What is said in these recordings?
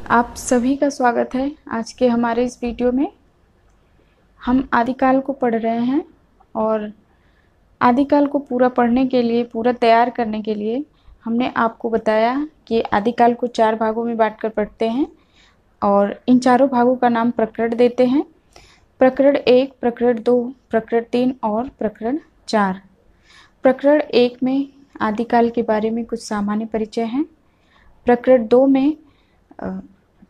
आप सभी का स्वागत है आज के हमारे इस वीडियो में। हम आदिकाल को पढ़ रहे हैं और आदिकाल को पूरा पढ़ने के लिए, पूरा तैयार करने के लिए हमने आपको बताया कि आदिकाल को 4 भागों में बांटकर पढ़ते हैं और इन चारों भागों का नाम प्रकरण देते हैं। प्रकरण 1, प्रकरण 2, प्रकरण 3 और प्रकरण 4। प्रकरण 1 में आदिकाल के बारे में कुछ सामान्य परिचय हैं। प्रकरण 2 में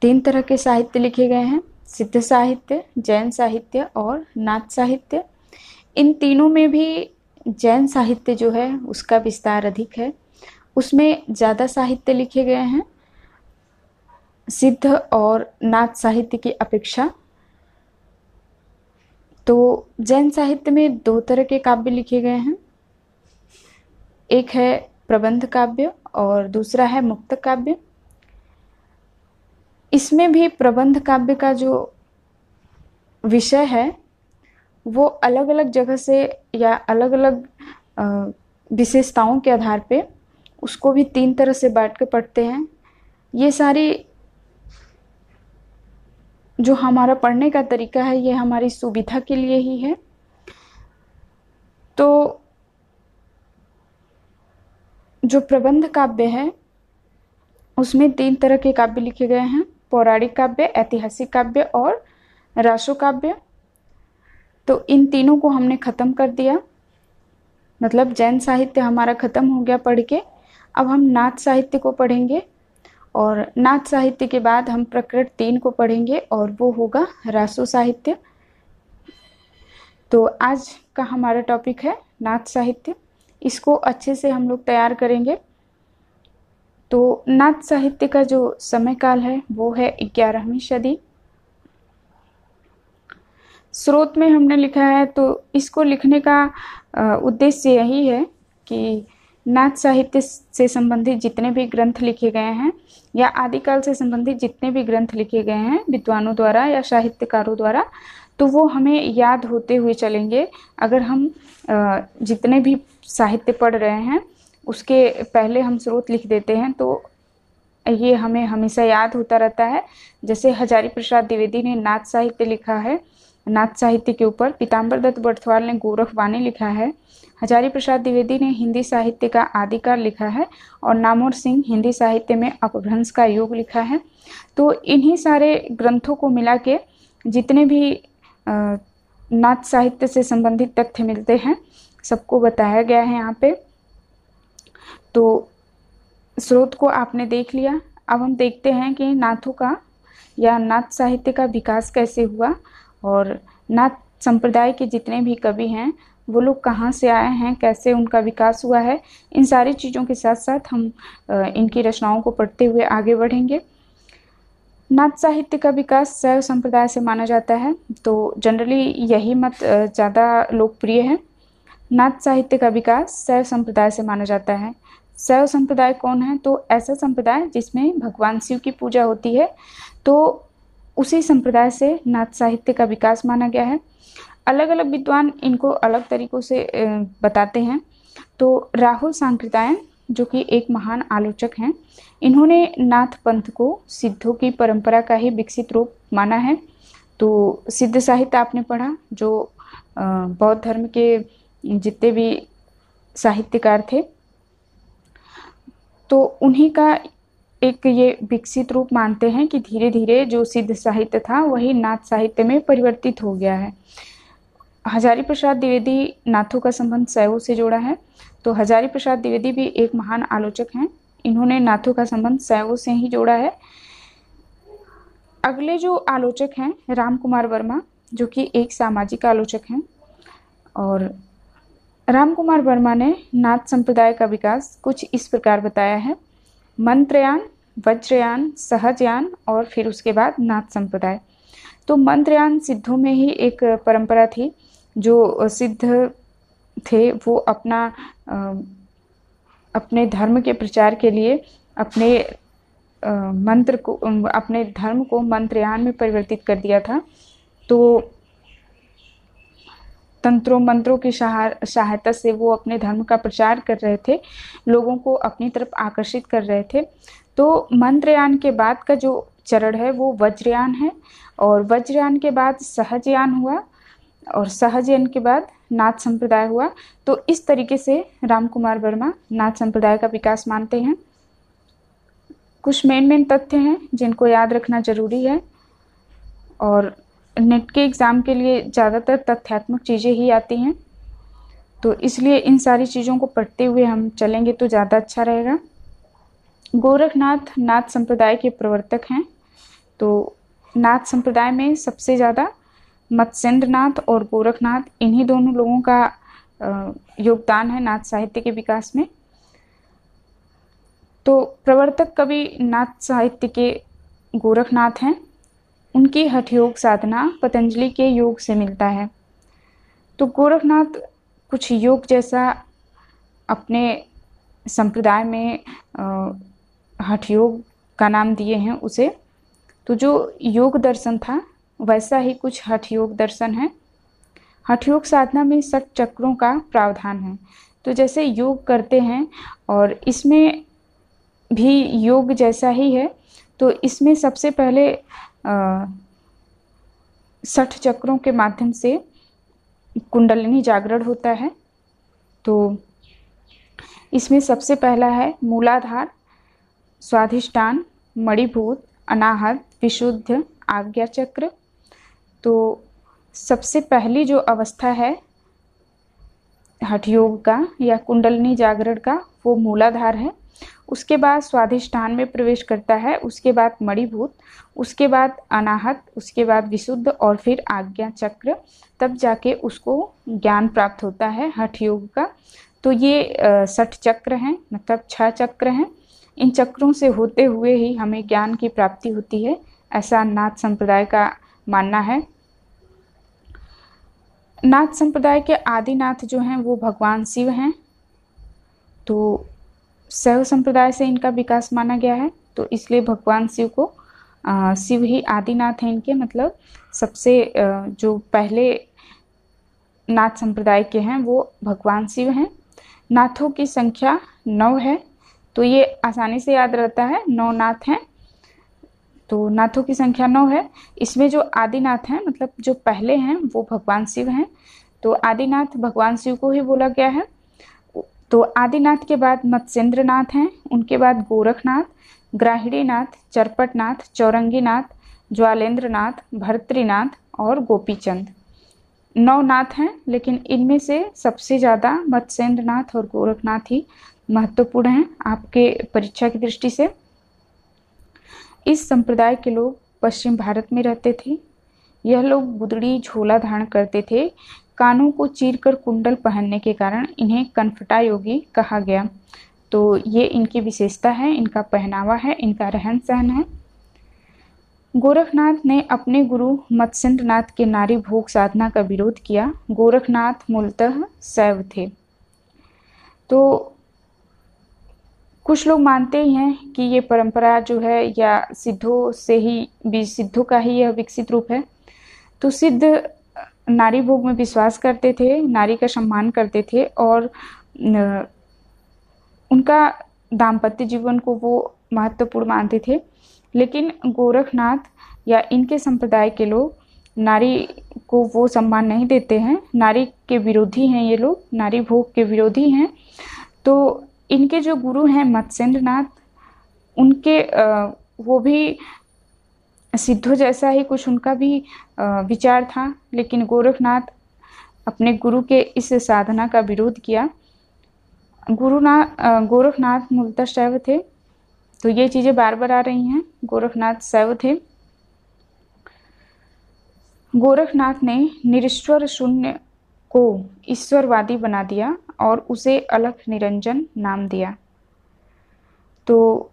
3 तरह के साहित्य लिखे गए हैं: सिद्ध साहित्य, जैन साहित्य और नाथ साहित्य। इन तीनों में भी जैन साहित्य जो है उसका विस्तार अधिक है, उसमें ज़्यादा साहित्य लिखे गए हैं सिद्ध और नाथ साहित्य की अपेक्षा। तो जैन साहित्य में 2 तरह के काव्य लिखे गए हैं, एक है प्रबंध काव्य और दूसरा है मुक्तक काव्य। इसमें भी प्रबंध काव्य का जो विषय है वो अलग अलग जगह से या अलग अलग विशेषताओं के आधार पे उसको भी 3 तरह से बांट के पढ़ते हैं। ये सारी जो हमारा पढ़ने का तरीका है ये हमारी सुविधा के लिए ही है। तो जो प्रबंध काव्य है उसमें 3 तरह के काव्य लिखे गए हैं: पौराणिक काव्य, ऐतिहासिक काव्य और रासो काव्य। तो इन तीनों को हमने खत्म कर दिया, मतलब जैन साहित्य हमारा खत्म हो गया पढ़ के। अब हम नाथ साहित्य को पढ़ेंगे और नाथ साहित्य के बाद हम प्रकरण 3 को पढ़ेंगे और वो होगा रासो साहित्य। तो आज का हमारा टॉपिक है नाथ साहित्य। इसको अच्छे से हम लोग तैयार करेंगे। तो नाथ साहित्य का जो समय काल है वो है 11वीं सदी। स्रोत में हमने लिखा है, तो इसको लिखने का उद्देश्य यही है कि नाथ साहित्य से संबंधित जितने भी ग्रंथ लिखे गए हैं या आदिकाल से संबंधित जितने भी ग्रंथ लिखे गए हैं विद्वानों द्वारा या साहित्यकारों द्वारा, तो वो हमें याद होते हुए चलेंगे। अगर हम जितने भी साहित्य पढ़ रहे हैं उसके पहले हम स्रोत लिख देते हैं तो ये हमें हमेशा याद होता रहता है। जैसे हजारी प्रसाद द्विवेदी ने नाथ साहित्य लिखा है, नाथ साहित्य के ऊपर पीताम्बर दत्त बर्थवाल ने गोरखवाणी लिखा है, हजारी प्रसाद द्विवेदी ने हिंदी साहित्य का आदिकाल लिखा है और नामवर सिंह हिंदी साहित्य में अपभ्रंश का योग लिखा है। तो इन्हीं सारे ग्रंथों को मिला के जितने भी नाथ साहित्य से संबंधित तथ्य मिलते हैं सबको बताया गया है यहाँ पे। तो स्रोत को आपने देख लिया। अब हम देखते हैं कि नाथों का या नाथ साहित्य का विकास कैसे हुआ और नाथ संप्रदाय के जितने भी कवि हैं वो लोग कहाँ से आए हैं, कैसे उनका विकास हुआ है। इन सारी चीज़ों के साथ साथ हम इनकी रचनाओं को पढ़ते हुए आगे बढ़ेंगे। नाथ साहित्य का विकास शैव संप्रदाय से माना जाता है, तो जनरली यही मत ज़्यादा लोकप्रिय है। नाथ साहित्य का विकास शैव संप्रदाय से माना जाता है। शैव संप्रदाय कौन है? तो ऐसा संप्रदाय जिसमें भगवान शिव की पूजा होती है, तो उसी संप्रदाय से नाथ साहित्य का विकास माना गया है। अलग अलग विद्वान इनको अलग तरीक़ों से बताते हैं। तो राहुल सांकृत्यायन जो कि एक महान आलोचक हैं, इन्होंने नाथ पंथ को सिद्धों की परंपरा का ही विकसित रूप माना है। तो सिद्ध साहित्य आपने पढ़ा, जो बौद्ध धर्म के जितने भी साहित्यकार थे तो उन्हीं का एक ये विकसित रूप मानते हैं कि धीरे धीरे जो सिद्ध साहित्य था वही नाथ साहित्य में परिवर्तित हो गया है। हजारी प्रसाद द्विवेदी नाथों का संबंध शैवों से जोड़ा है। तो हजारी प्रसाद द्विवेदी भी एक महान आलोचक हैं, इन्होंने नाथों का संबंध शैवों से ही जोड़ा है। अगले जो आलोचक हैं राम कुमार वर्मा, जो कि एक सामाजिक आलोचक हैं, और राम कुमार वर्मा ने नाथ संप्रदाय का विकास कुछ इस प्रकार बताया है: मंत्रयान, वज्रयान, सहजयान और फिर उसके बाद नाथ संप्रदाय। तो मंत्रयान सिद्धों में ही एक परंपरा थी। जो सिद्ध थे वो अपने धर्म के प्रचार के लिए अपने मंत्र को, अपने धर्म को मंत्रयान में परिवर्तित कर दिया था। तो तंत्रों मंत्रों की सहायता से वो अपने धर्म का प्रचार कर रहे थे, लोगों को अपनी तरफ आकर्षित कर रहे थे। तो मंत्रयान के बाद का जो चरण है वो वज्रयान है, और वज्रयान के बाद सहजयान हुआ, और सहजयान के बाद नाथ संप्रदाय हुआ। तो इस तरीके से राम कुमार वर्मा नाथ संप्रदाय का विकास मानते हैं। कुछ मेन तथ्य हैं जिनको याद रखना जरूरी है, और नेट के एग्ज़ाम के लिए ज़्यादातर तथ्यात्मक चीज़ें ही आती हैं, तो इसलिए इन सारी चीज़ों को पढ़ते हुए हम चलेंगे तो ज़्यादा अच्छा रहेगा। गोरखनाथ नाथ संप्रदाय के प्रवर्तक हैं। तो नाथ संप्रदाय में सबसे ज़्यादा मत्स्येंद्रनाथ और गोरखनाथ, इन्हीं दोनों लोगों का योगदान है नाथ साहित्य के विकास में। तो प्रवर्तक कवि नाथ साहित्य के गोरखनाथ हैं। उनकी हठ योग साधना पतंजलि के योग से मिलता है। तो गोरखनाथ कुछ योग जैसा अपने संप्रदाय में हठ योग का नाम दिए हैं उसे। तो जो योग दर्शन था वैसा ही कुछ हठ योग दर्शन है। हठ योग साधना में 60 चक्रों का प्रावधान है। तो जैसे योग करते हैं और इसमें भी योग जैसा ही है, तो इसमें सबसे पहले 60 चक्रों के माध्यम से कुंडलिनी जागरण होता है। तो इसमें सबसे पहला है मूलाधार, स्वाधिष्ठान, मणिभूत, अनाहत, विशुद्ध, आज्ञा चक्र। तो सबसे पहली जो अवस्था है हठ योग का या कुंडलिनी जागरण का वो मूलाधार है। उसके बाद स्वाधिष्ठान में प्रवेश करता है, उसके बाद मणिभूत, उसके बाद अनाहत, उसके बाद विशुद्ध और फिर आज्ञा चक्र, तब जाके उसको ज्ञान प्राप्त होता है हठ योग का। तो ये 60 चक्र हैं, मतलब 6 चक्र हैं। इन चक्रों से होते हुए ही हमें ज्ञान की प्राप्ति होती है, ऐसा नाथ संप्रदाय का मानना है। नाथ संप्रदाय के आदिनाथ जो हैं वो भगवान शिव हैं। तो शैव संप्रदाय से इनका विकास माना गया है, तो इसलिए भगवान शिव को शिव ही आदिनाथ हैं इनके, मतलब सबसे जो पहले नाथ संप्रदाय के हैं वो भगवान शिव हैं। नाथों की संख्या 9 है, तो ये आसानी से याद रहता है, 9 नाथ हैं। तो नाथों की संख्या 9 है। इसमें जो आदिनाथ हैं, मतलब जो पहले हैं वो भगवान शिव हैं। तो आदिनाथ भगवान शिव को ही बोला गया है। तो आदिनाथ के बाद मत्स्येंद्रनाथ हैं, उनके बाद गोरखनाथ, ग्राहिणीनाथ, चरपटनाथ, चौरंगीनाथ, ज्वालेंद्रनाथ, भर्तृनाथ और गोपीचंद। 9 नाथ हैं, लेकिन इनमें से सबसे ज़्यादा मत्स्येंद्रनाथ और गोरखनाथ ही महत्वपूर्ण हैं आपके परीक्षा की दृष्टि से। इस संप्रदाय के लोग पश्चिम भारत में रहते थे। यह लोग बुदड़ी झोला धारण करते थे। कानों को चीरकर कुंडल पहनने के कारण इन्हें कनफटा योगी कहा गया। तो ये इनकी विशेषता है, इनका पहनावा है, इनका रहन सहन है। गोरखनाथ ने अपने गुरु मत्स्येंद्रनाथ के नारी भोग साधना का विरोध किया। गोरखनाथ मूलतः शैव थे। तो कुछ लोग मानते ही हैं कि ये परंपरा जो है या सिद्धों से ही, सिद्धों का ही यह विकसित रूप है। तो सिद्ध नारी भोग में विश्वास करते थे, नारी का सम्मान करते थे और उनका दाम्पत्य जीवन को वो महत्वपूर्ण मानते थे। लेकिन गोरखनाथ या इनके संप्रदाय के लोग नारी को वो सम्मान नहीं देते हैं, नारी के विरोधी हैं, ये लोग नारी भोग के विरोधी हैं। तो इनके जो गुरु हैं मत्स्येंद्रनाथ, उनके वो भी सिद्धों जैसा ही कुछ उनका भी विचार था, लेकिन गोरखनाथ अपने गुरु के इस साधना का विरोध किया। गोरखनाथ मूलतः शैव थे। तो ये चीज़ें बार बार आ रही हैं, गोरखनाथ शैव थे। गोरखनाथ ने निरीश्वर शून्य को ईश्वरवादी बना दिया और उसे अलख निरंजन नाम दिया। तो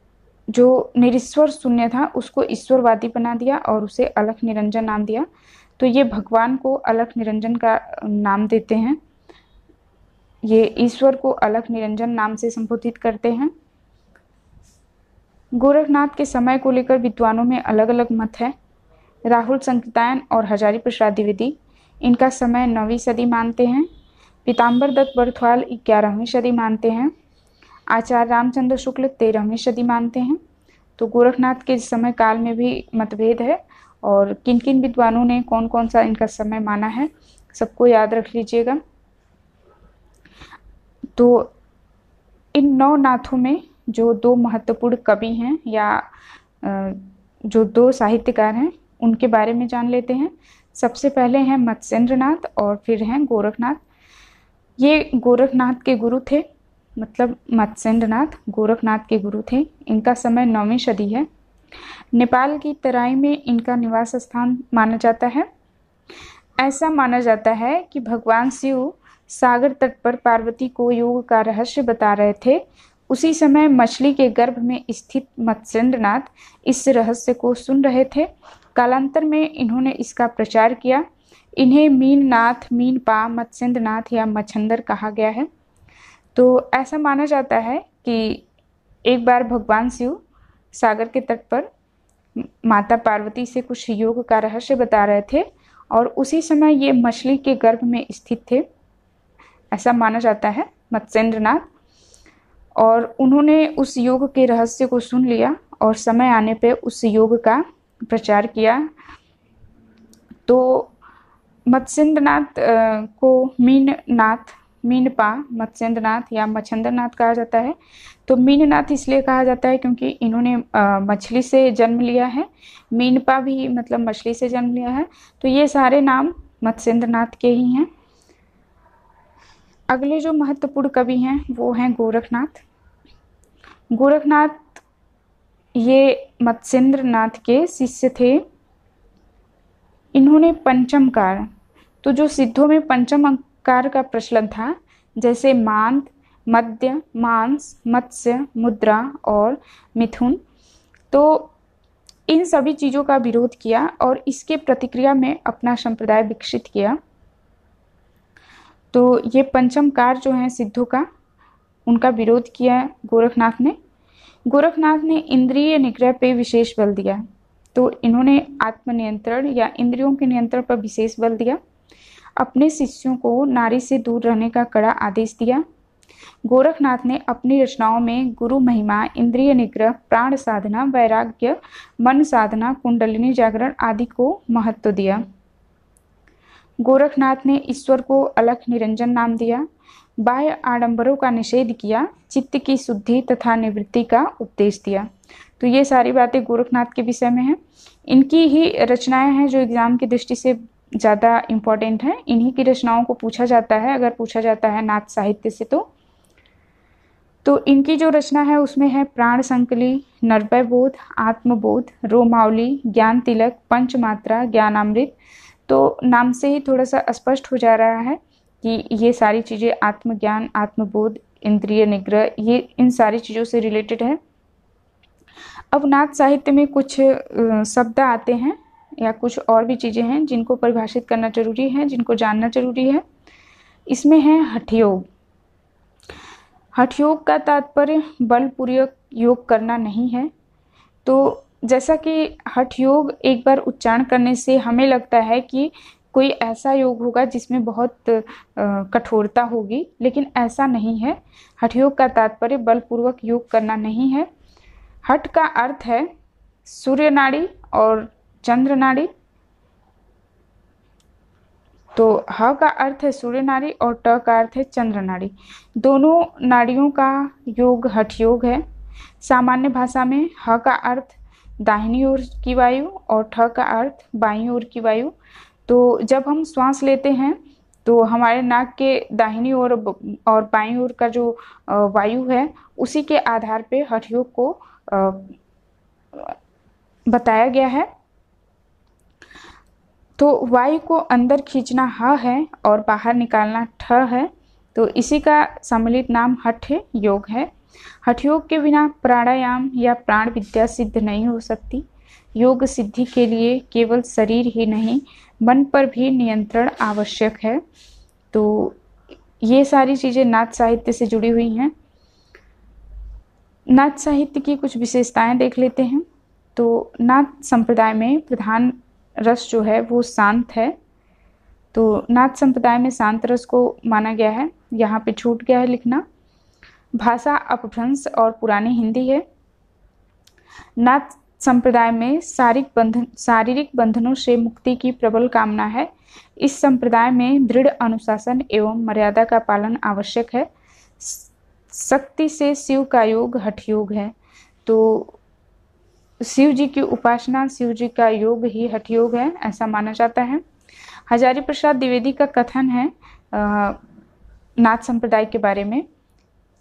जो निरीश्वर शून्य था उसको ईश्वरवादी बना दिया और उसे अलख निरंजन नाम दिया। तो ये भगवान को अलख निरंजन का नाम देते हैं, ये ईश्वर को अलख निरंजन नाम से संबोधित करते हैं। गोरखनाथ के समय को लेकर विद्वानों में अलग अलग मत है। राहुल संकीर्तन और हजारी प्रसाद द्विवेदी इनका समय 9वीं सदी मानते हैं। पीताम्बर दत्त बरथवाल 11वीं सदी मानते हैं। आचार्य रामचंद्र शुक्ल 13वीं सदी मानते हैं। तो गोरखनाथ के समय काल में भी मतभेद है और किन किन विद्वानों ने कौन कौन सा इनका समय माना है, सबको याद रख लीजिएगा। तो इन 9 नाथों में जो 2 महत्वपूर्ण कवि हैं या जो 2 साहित्यकार हैं उनके बारे में जान लेते हैं। सबसे पहले हैं मत्स्येंद्रनाथ और फिर हैं गोरखनाथ। ये गोरखनाथ के गुरु थे, मतलब मत्स्येंद्रनाथ गोरखनाथ के गुरु थे। इनका समय 9वीं सदी है। नेपाल की तराई में इनका निवास स्थान माना जाता है। ऐसा माना जाता है कि भगवान शिव सागर तट पर पार्वती को योग का रहस्य बता रहे थे। उसी समय मछली के गर्भ में स्थित मत्स्येंद्रनाथ इस रहस्य को सुन रहे थे। कालांतर में इन्होंने इसका प्रचार किया। इन्हें मीननाथ, मीनपा, मत्स्येंद्रनाथ या मच्छंदर कहा गया है। तो ऐसा माना जाता है कि एक बार भगवान शिव सागर के तट पर माता पार्वती से कुछ योग का रहस्य बता रहे थे और उसी समय ये मछली के गर्भ में स्थित थे, ऐसा माना जाता है मत्स्येंद्रनाथ। और उन्होंने उस योग के रहस्य को सुन लिया और समय आने पे उस योग का प्रचार किया। तो मत्स्येंद्रनाथ को मीननाथ, मीनपा, मत्स्येंद्रनाथ या मच्छंदरनाथ कहा जाता है। तो मीननाथ इसलिए कहा जाता है क्योंकि इन्होंने मछली से जन्म लिया है। मीनपा भी मतलब मछली से जन्म लिया है। तो ये सारे नाम मत्स्येंद्रनाथ के ही हैं। अगले जो महत्वपूर्ण कवि हैं वो हैं गोरखनाथ। गोरखनाथ ये मत्स्येंद्रनाथ के शिष्य थे। इन्होंने पंचमकार, तो जो सिद्धों में पंचम कार का प्रचलन था, जैसे मांद, मध्य, मांस, मत्स्य, मुद्रा और मिथुन, तो इन सभी चीज़ों का विरोध किया और इसके प्रतिक्रिया में अपना संप्रदाय विकसित किया। तो ये पंचमकार जो हैं सिद्धों का, उनका विरोध किया गोरखनाथ ने। गोरखनाथ ने इंद्रिय निग्रह पे विशेष बल दिया। तो इन्होंने आत्मनियंत्रण या इंद्रियों के नियंत्रण पर विशेष बल दिया। अपने शिष्यों को नारी से दूर रहने का कड़ा आदेश दिया। गोरखनाथ ने अपनी रचनाओं में गुरु महिमा, इंद्रिय निग्रह, प्राण साधना, वैराग्य, मन साधना, कुंडलिनी जागरण आदि को महत्व दिया। गोरखनाथ ने ईश्वर को अलख निरंजन नाम दिया। बाह्य आडंबरों का निषेध किया। चित्त की शुद्धि तथा निवृत्ति का उपदेश दिया। तो ये सारी बातें गोरखनाथ के विषय में हैं। इनकी ही रचनाएं हैं जो एग्जाम की दृष्टि से ज़्यादा इम्पोर्टेंट हैं। इन्हीं की रचनाओं को पूछा जाता है, अगर पूछा जाता है नाथ साहित्य से। तो इनकी जो रचना है उसमें है प्राण संकली, नरवय बोध, आत्मबोध, रोमावली, ज्ञान तिलक, पंचमात्रा, ज्ञानामृत। तो नाम से ही थोड़ा सा स्पष्ट हो जा रहा है कि ये सारी चीज़ें आत्मज्ञान, आत्मबोध, इंद्रिय निग्रह, ये इन सारी चीज़ों से रिलेटेड है। अब नाथ साहित्य में कुछ शब्द आते हैं या कुछ और भी चीज़ें हैं जिनको परिभाषित करना जरूरी है, जिनको जानना जरूरी है। इसमें है हठयोग। हठयोग का तात्पर्य बलपूर्वक योग करना नहीं है। तो जैसा कि हठयोग एक बार उच्चारण करने से हमें लगता है कि कोई ऐसा योग होगा जिसमें बहुत कठोरता होगी, लेकिन ऐसा नहीं है। हठयोग का तात्पर्य बलपूर्वक योग करना नहीं है। हठ का अर्थ है सूर्य नाड़ी और चंद्र नाड़ी। तो ह का अर्थ है सूर्य नाड़ी और ट का अर्थ है चंद्र नाड़ी। दोनों नाड़ियों का योग हठ योग है। सामान्य भाषा में ह का अर्थ दाहिनी ओर की वायु और ठ का अर्थ बाईं ओर की वायु। तो जब हम श्वास लेते हैं तो हमारे नाक के दाहिनी ओर और बाईं ओर का जो वायु है उसी के आधार पे हठ योग को बताया गया है। तो वायु को अंदर खींचना ह है और बाहर निकालना ठ है। तो इसी का सम्मिलित नाम हठ योग है। हठ योग के बिना प्राणायाम या प्राण विद्या सिद्ध नहीं हो सकती। योग सिद्धि के लिए केवल शरीर ही नहीं, मन पर भी नियंत्रण आवश्यक है। तो ये सारी चीज़ें नाथ साहित्य से जुड़ी हुई हैं। नाथ साहित्य की कुछ विशेषताएं देख लेते हैं। तो नाथ संप्रदाय में प्रधान रस जो है वो शांत है। तो नाथ संप्रदाय में शांत रस को माना गया है। यहाँ पे छूट गया है लिखना। भाषा अपभ्रंश और पुरानी हिंदी है। नाथ संप्रदाय में शारीरिक बंधनों से मुक्ति की प्रबल कामना है। इस संप्रदाय में दृढ़ अनुशासन एवं मर्यादा का पालन आवश्यक है। शक्ति से शिव का योग हठ योग है। तो शिव जी की उपासना, शिव जी का योग ही हठ योग है, ऐसा माना जाता है। हजारी प्रसाद द्विवेदी का कथन है नाथ संप्रदाय के बारे में।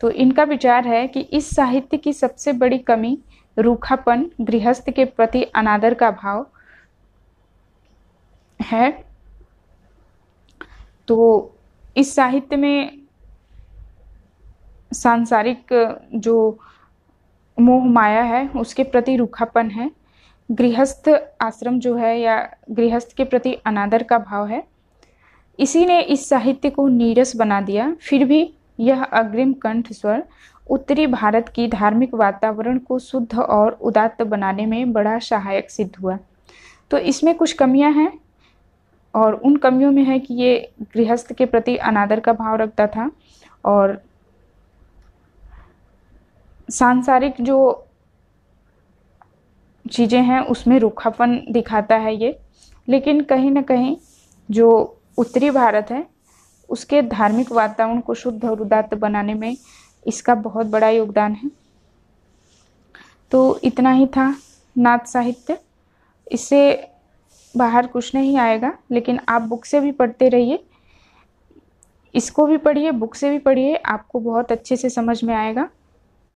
तो इनका विचार है कि इस साहित्य की सबसे बड़ी कमी रूखापन, गृहस्थ के प्रति अनादर का भाव है। तो इस साहित्य में सांसारिक जो मोह माया है उसके प्रति रूखापन है, गृहस्थ आश्रम जो है या गृहस्थ के प्रति अनादर का भाव है। इसी ने इस साहित्य को नीरस बना दिया। फिर भी यह अग्रिम कंठ स्वर उत्तरी भारत की धार्मिक वातावरण को शुद्ध और उदात्त बनाने में बड़ा सहायक सिद्ध हुआ। तो इसमें कुछ कमियां हैं और उन कमियों में है कि ये गृहस्थ के प्रति अनादर का भाव रखता था और सांसारिक जो चीज़ें हैं उसमें रूखापन दिखाता है ये। लेकिन कहीं ना कहीं जो उत्तरी भारत है उसके धार्मिक वातावरण को शुद्ध और उदात्त बनाने में इसका बहुत बड़ा योगदान है। तो इतना ही था नाथ साहित्य। इससे बाहर कुछ नहीं आएगा, लेकिन आप बुक से भी पढ़ते रहिए, इसको भी पढ़िए, बुक से भी पढ़िए, आपको बहुत अच्छे से समझ में आएगा।